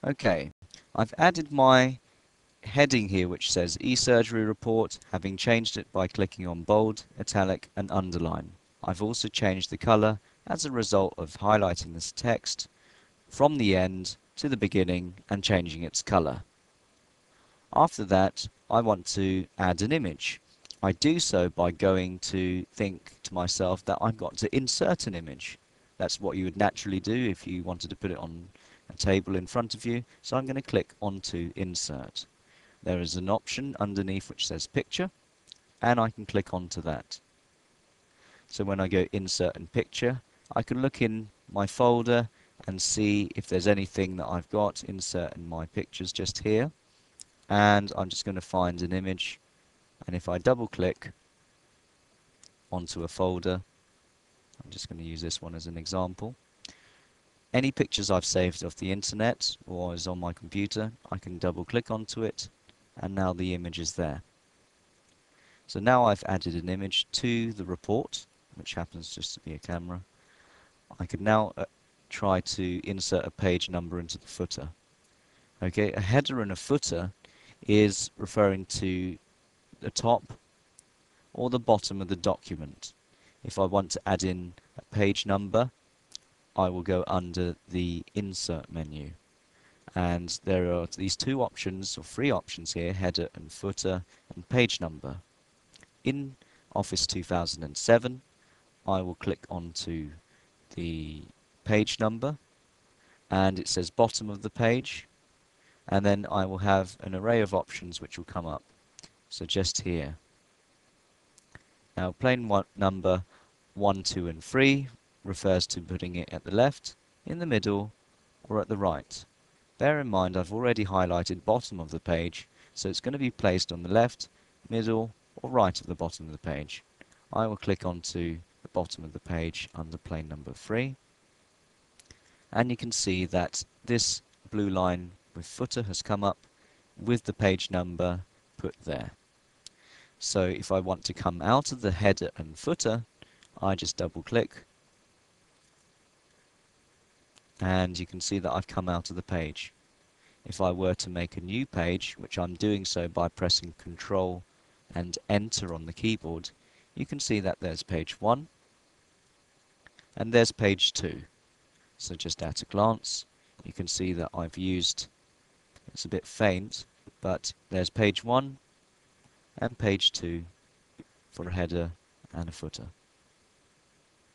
Okay, I've added my heading here which says e-surgery report, having changed it by clicking on bold, italic and underline. I've also changed the color as a result of highlighting this text from the end to the beginning and changing its color. After that, I want to add an image. I do so by going to think to myself that I've got to insert an image. That's what you would naturally do if you wanted to put it on a table in front of you. So I'm going to click onto insert. There is an option underneath which says picture, and I can click onto that. So when I go insert and picture, I can look in my folder and see if there's anything that I've got. Insert in my pictures just here, and I'm just going to find an image, and if I double click onto a folder, I'm just going to use this one as an example. Any pictures I've saved off the internet or is on my computer, I can double click onto it, and now the image is there. So now I've added an image to the report, which happens just to be a camera. I can now try to insert a page number into the footer. Okay, a header and a footer is referring to the top or the bottom of the document. If I want to add in a page number, I will go under the insert menu. And there are these two options, or three options here, header and footer and page number. In Office 2007, I will click onto the page number, and it says bottom of the page, and then I will have an array of options which will come up. So just here. Now plain number 1, 2 and 3 refers to putting it at the left, in the middle or at the right. Bear in mind I've already highlighted bottom of the page, so it's going to be placed on the left, middle or right of the bottom of the page. I will click onto the bottom of the page under plain number 3, and you can see that this blue line with footer has come up with the page number put there. So if I want to come out of the header and footer, I just double click, and you can see that I've come out of the page. If I were to make a new page, which I'm doing so by pressing Ctrl and Enter on the keyboard, you can see that there's page 1 and there's page 2. So just at a glance, you can see that I've used, it's a bit faint, but there's page 1 and page 2 for a header and a footer.